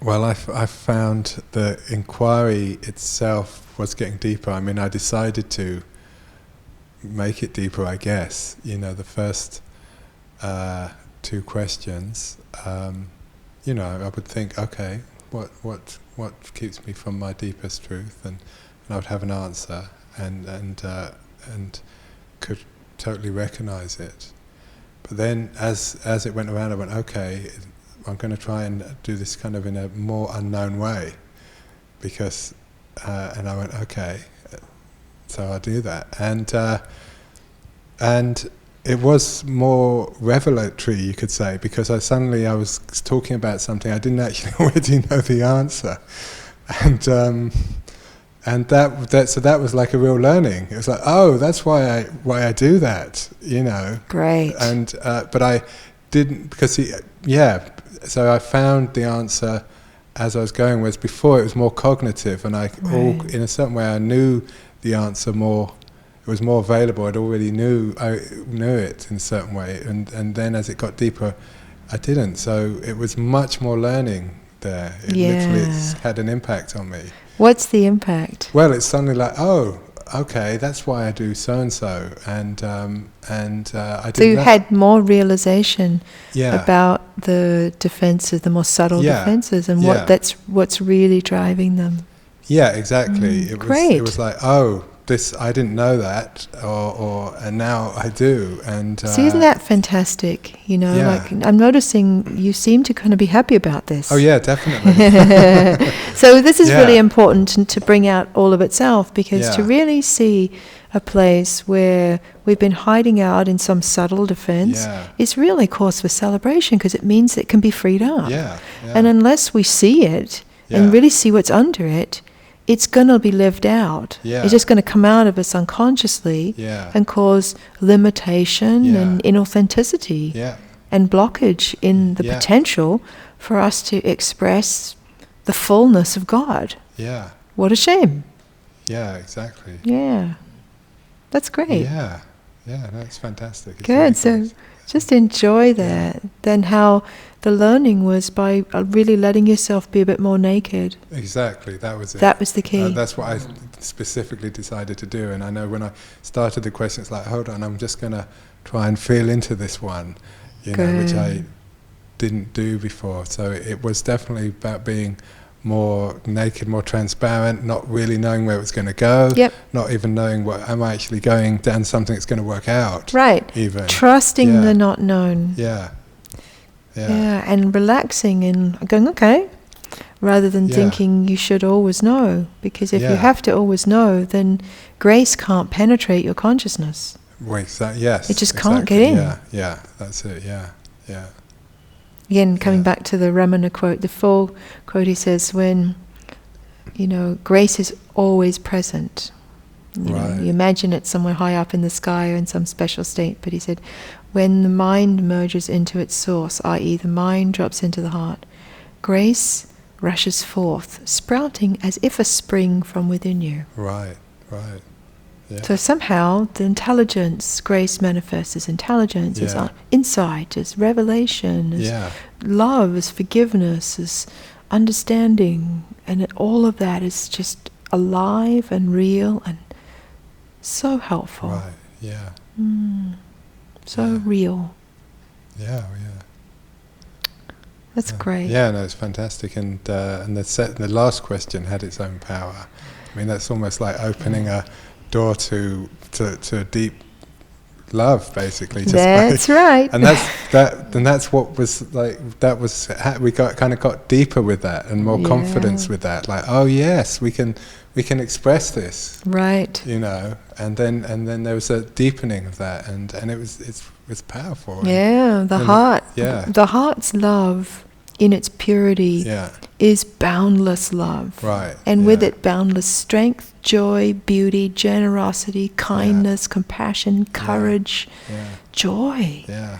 Well, I found the inquiry itself was getting deeper. I mean, I decided to make it deeper, I guess. You know, the first two questions, you know, I would think, okay, what keeps me from my deepest truth, and I would have an answer, and could totally recognize it. But then, as it went around, I went, okay, I'm going to try and do this kind of in a more unknown way, because, and I went, okay, so I'll do that, and it was more revelatory, you could say, because I was talking about something I didn't actually already know the answer, and that was like a real learning. It was like, oh, that's why I do that, you know. Great. And but I didn't, because so I found the answer as I was going. Whereas before it was more cognitive, and in a certain way I knew the answer more. It was more available. I knew it in a certain way, and then as it got deeper, I didn't. So it was much more learning there. It literally had an impact on me. What's the impact? Well, it's suddenly like, oh, okay, that's why I do so and so, and I did. So you had more realization about the defenses, the more subtle defenses, and what's really driving them. Yeah, exactly. Great. It was like, oh, this, I didn't know that, and now I do. And see, isn't that fantastic? You know, like I'm noticing you seem to kind of be happy about this. Oh yeah, definitely. So this is really important to bring out all of itself, because to really see a place where we've been hiding out in some subtle defense is really cause for celebration, because it means it can be freed up. And unless we see it and really see what's under it, it's going to be lived out. It's just going to come out of us unconsciously and cause limitation and inauthenticity and blockage in the potential for us to express the fullness of God. What a shame. Yeah, exactly. Yeah. That's great. Yeah, that's fantastic. It's good. So just enjoy that. Then how the learning was by really letting yourself be a bit more naked. Exactly, that was it. That was the key. That's what I specifically decided to do. And I know when I started the question, it's like, hold on, I'm just going to try and feel into this one, you know, which I didn't do before. So it was definitely about being more naked, more transparent, not really knowing where it was going to go, not even knowing what, am I actually going down something that's going to work out? Right. Even. Trusting the not known. Yeah, and relaxing and going, okay, rather than thinking you should always know. Because if you have to always know, then grace can't penetrate your consciousness. Yes. It just can't get in. Yeah, that's it, yeah. Again, coming back to the Ramana quote, the full quote, he says, when, you know, grace is always present. You know, you imagine it somewhere high up in the sky or in some special state, but he said, when the mind merges into its source, i.e. the mind drops into the heart, grace rushes forth, sprouting as if a spring from within you. Right. Yeah. So somehow the intelligence, grace manifests as intelligence, as insight, as revelation, as love, as forgiveness, as understanding, and all of that is just alive and real and so helpful. Right, yeah. So real. Yeah. That's great. Yeah, no, it's fantastic. And the last question had its own power. I mean, that's almost like opening a door to a deep love, basically. That's right. And that's what was like. That was we got deeper with that and more confidence with that. Like, oh yes, we can express this. Right. You know, and then there was a deepening of that, and it was powerful. Yeah, the heart's love in its purity is boundless love. Right. And with it, boundless strength, joy, beauty, generosity, kindness, compassion, courage, joy. Yeah.